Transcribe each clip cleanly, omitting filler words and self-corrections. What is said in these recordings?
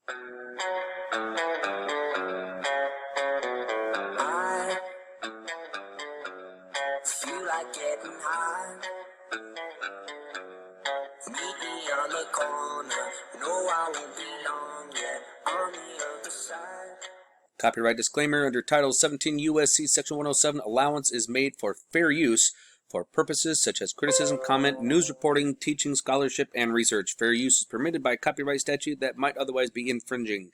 I feel like getting high. Meet me on the corner. No, I won't be long yet. On the other side. Copyright disclaimer under Title 17 U.S.C. Section 107, allowance is made for fair use for purposes such as criticism, comment, news reporting, teaching, scholarship, and research. Fair use is permitted by copyright statute that might otherwise be infringing.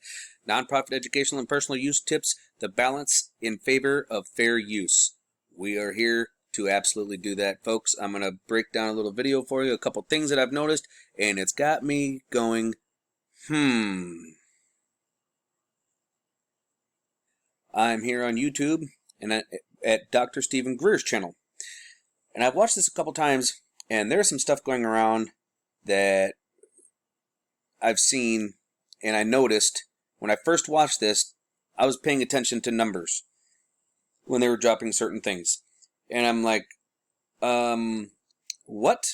Nonprofit educational and personal use tips the balance in favor of fair use. We are here to absolutely do that, folks. I'm going to break down a little video for you, a couple things that I've noticed, and it's got me going, I'm here on YouTube and at Dr. Stephen Greer's channel. And I've watched this a couple times, and there's some stuff going around that I've seen, and I noticed when I first watched this, I was paying attention to numbers when they were dropping certain things. And I'm like, what?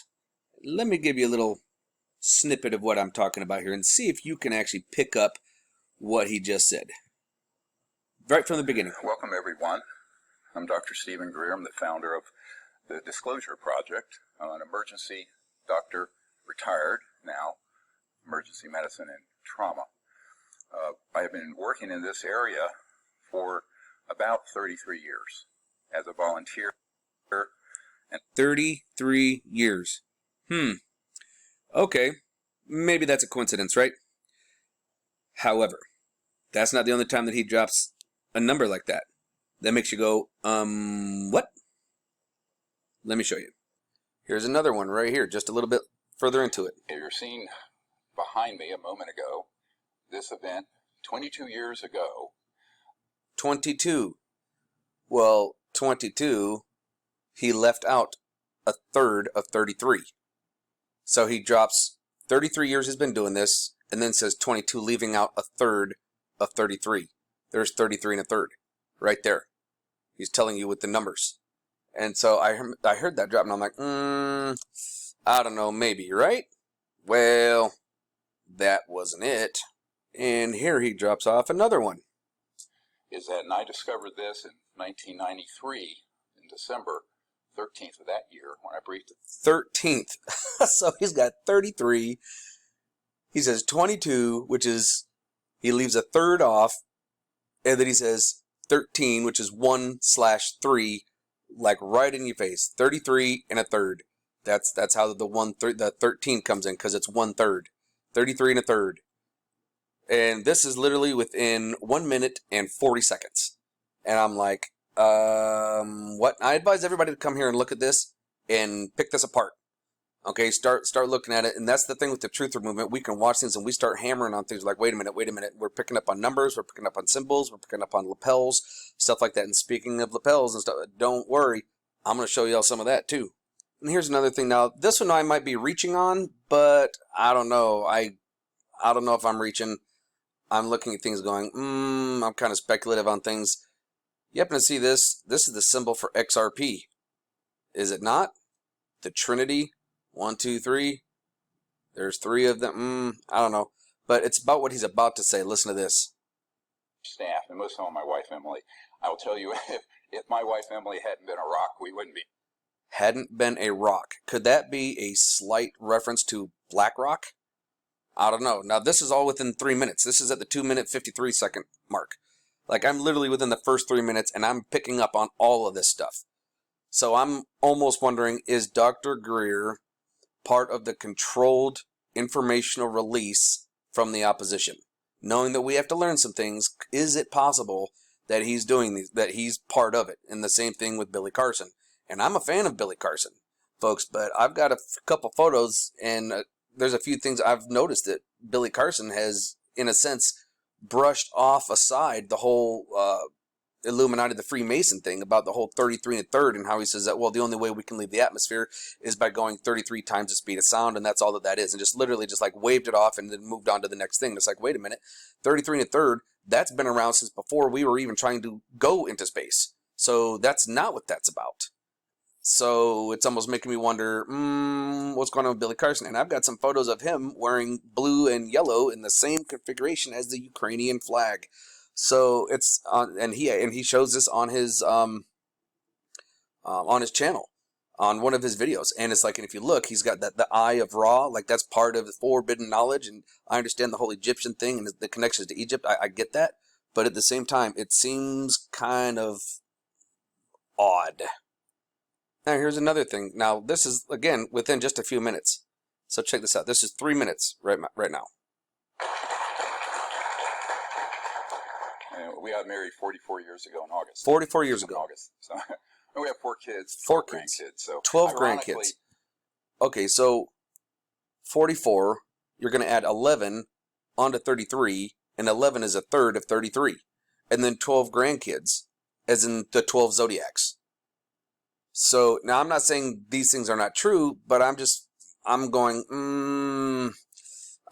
Let me give you a little snippet of what I'm talking about here and see if you can actually pick up what he just said. Right from the beginning. Welcome, everyone. I'm Dr. Stephen Greer. I'm the founder of the Disclosure Project. I'm an emergency doctor, retired now, emergency medicine and trauma. I have been working in this area for about 33 years as a volunteer. And 33 years. Okay. Maybe that's a coincidence, right? However, that's not the only time that he drops a number like that. That makes you go, what? Let me show you. Here's another one right here, just a little bit further into it. You're seeing behind me a moment ago, this event 22 years ago. 22. Well, 22, he left out a third of 33. So he drops 33 years he's been doing this, and then says 22, leaving out a third of 33. There's 33 and a third right there. He's telling you with the numbers. And so I heard that drop, and I'm like, I don't know, maybe, right? Well, that wasn't it. And here he drops off another one. Is that, and I discovered this in 1993, in December 13th of that year, when I briefed it. 13th. So he's got 33. He says 22, which is, he leaves a third off. And then he says 13, which is 1/3, like right in your face. 33 and a third. That's how the 13 comes in, because it's 1/3. 33 and a third. And this is literally within 1 minute and 40 seconds. And I'm like, what? I advise everybody to come here and look at this and pick this apart. Okay, start looking at it. And that's the thing with the truther movement. We can watch things and we start hammering on things like, wait a minute. We're picking up on numbers. We're picking up on symbols. We're picking up on lapels, stuff like that. And speaking of lapels and stuff, don't worry. I'm going to show y'all some of that too. And here's another thing. Now, this one I might be reaching on, but I don't know. I don't know if I'm reaching. I'm looking at things going, I'm kind of speculative on things. You happen to see this? This is the symbol for XRP. Is it not? The Trinity. 1, 2, 3. There's 3 of them. I don't know. But it's about what he's about to say. Listen to this. Staff, and most of my wife, Emily. I will tell you, if my wife, Emily, hadn't been a rock, we wouldn't be. Hadn't been a rock. Could that be a slight reference to Black Rock? I don't know. Now, this is all within 3 minutes. This is at the 2-minute, 53-second mark. Like, I'm literally within the first 3 minutes, and I'm picking up on all of this stuff. So I'm almost wondering, is Dr. Greer part of the controlled informational release from the opposition? Knowing that we have to learn some things, is it possible that he's doing these, that he's part of it? And the same thing with Billy Carson. And I'm a fan of Billy Carson, folks, but I've got a couple photos, and there's a few things I've noticed that Billy Carson has, in a sense, brushed off aside the whole Illuminati, the Freemason thing about the whole 33 and a third, and how he says that, well, the only way we can leave the atmosphere is by going 33 times the speed of sound, and that's all that is, and just literally just like waved it off and then moved on to the next thing. It's like, wait a minute, 33 and a third, that's been around since before we were even trying to go into space. So that's not what that's about. So it's almost making me wonder, what's going on with Billy Carson? And I've got some photos of him wearing blue and yellow in the same configuration as the Ukrainian flag. So it's on, and he shows this on his channel, on one of his videos. And it's like, and if you look, he's got the eye of Ra, like that's part of the forbidden knowledge. And I understand the whole Egyptian thing and the connections to Egypt. I get that. But at the same time, it seems kind of odd. Now, here's another thing. Now, this is, again, within just a few minutes. So check this out. This is 3 minutes right now. We got married 44 years ago in August. 44 years ago. August. So we have 4 kids. 4 kids. Grandkids. So 12 grandkids. Okay, so 44, you're going to add 11 onto 33, and 11 is a third of 33. And then 12 grandkids, as in the 12 zodiacs. So now I'm not saying these things are not true, but I'm going,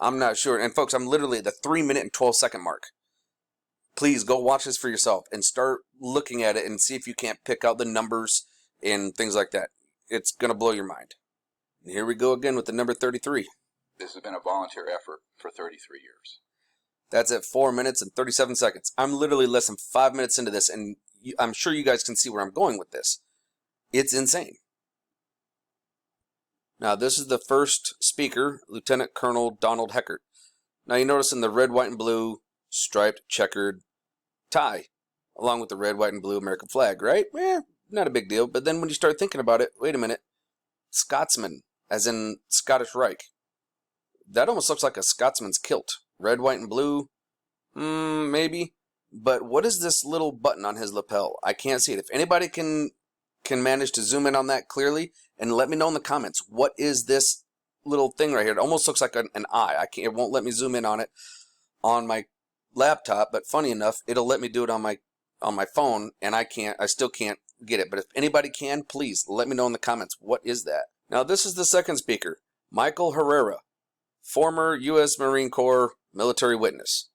I'm not sure. And folks, I'm literally at the 3 minute and 12 second mark. Please go watch this for yourself and start looking at it and see if you can't pick out the numbers and things like that. It's going to blow your mind. And here we go again with the number 33. This has been a volunteer effort for 33 years. That's at 4 minutes and 37 seconds. I'm literally less than 5 minutes into this, and I'm sure you guys can see where I'm going with this. It's insane. Now, this is the first speaker, Lieutenant Colonel Donald HECKERT. Now, you notice in the red, white, and blue striped checkered tie, along with the red, white, and blue American flag, right? Not a big deal. But then when you start thinking about it, wait a minute. Scotsman, as in Scottish Reich. That almost looks like a Scotsman's kilt. Red, white, and blue, maybe. But what is this little button on his lapel? I can't see it. If anybody can manage to zoom in on that clearly and let me know in the comments, what is this little thing right here? It almost looks like an eye. It won't let me zoom in on it on my laptop, but funny enough, it'll let me do it on my phone, and I still can't get it. But if anybody can, please let me know in the comments, what is that? Now, this is the second speaker, Michael Herrera, former U.S. Marine Corps military witness.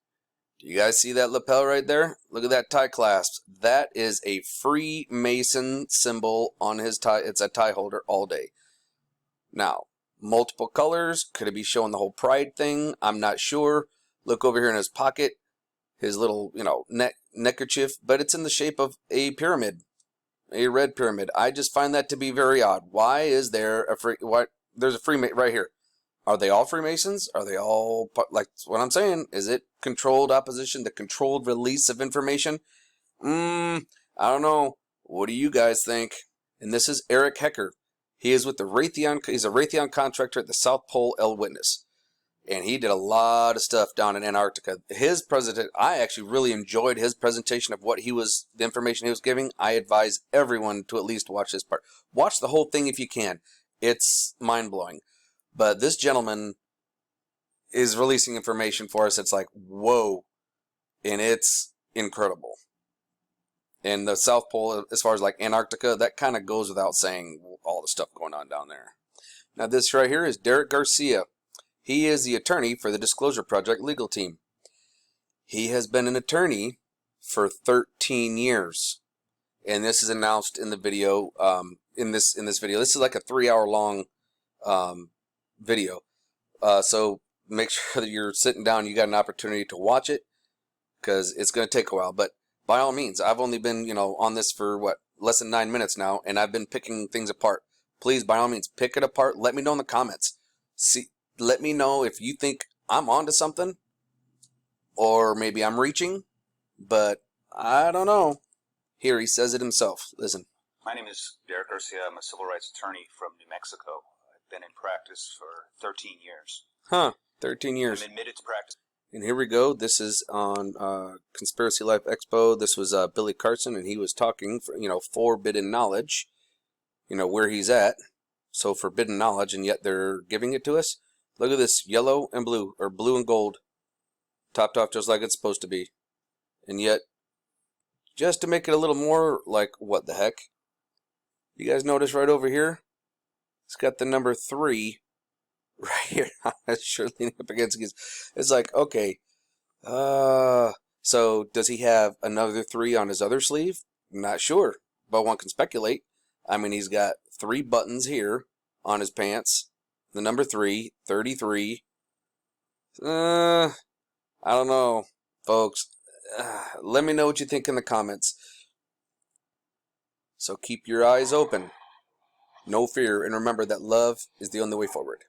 Do you guys see that lapel right there? Look at that tie clasp. That is a Freemason symbol on his tie. It's a tie holder all day. Now, multiple colors. Could it be showing the whole pride thing? I'm not sure. Look over here in his pocket. His little, neckerchief. But it's in the shape of a pyramid. A red pyramid. I just find that to be very odd. Why is there there's a Freemason right here. Are they all Freemasons? Are they all, like what I'm saying, is it controlled opposition, the controlled release of information? I don't know. What do you guys think? And this is Eric HECKERT. He is with the Raytheon, he's a Raytheon contractor at the South Pole L Witness. And he did a lot of stuff down in Antarctica. His I actually really enjoyed his presentation of the information he was giving. I advise everyone to at least watch this part. Watch the whole thing if you can. It's mind-blowing. But this gentleman is releasing information for us. It's like, whoa. And it's incredible. And the South Pole, as far as like Antarctica, that kind of goes without saying, all the stuff going on down there. Now this right here is Derek Garcia. He is the attorney for the Disclosure Project legal team. He has been an attorney for 13 years. And this is announced in the video, in this video. This is like a 3-hour long video. So make sure that you're sitting down, you got an opportunity to watch it, because it's going to take a while. But by all means, I've only been, on this for less than 9 minutes now, and I've been picking things apart. Please, by all means, pick it apart. Let me know in the comments. Let me know if you think I'm onto something, or maybe I'm reaching, but I don't know. Here, he says it himself. Listen. My name is Derek Garcia. I'm a civil rights attorney from New Mexico. I've been in practice for 13 years. 13 years. I'm admitted to practice. And here we go. This is on Conspiracy Life Expo. This was Billy Carson, and he was talking, forbidden knowledge, where he's at. So forbidden knowledge, and yet they're giving it to us. Look at this, yellow and blue, or blue and gold, topped off just like it's supposed to be. And yet, just to make it a little more like, what the heck? You guys notice right over here? It's got the number 3 right here. It's sure leaning up against it. It's like, okay. So does he have another 3 on his other sleeve? I'm not sure, but one can speculate. I mean, he's got 3 buttons here on his pants. The number 3, 33. I don't know, folks. Let me know what you think in the comments. So keep your eyes open. No fear, and remember that love is the only way forward.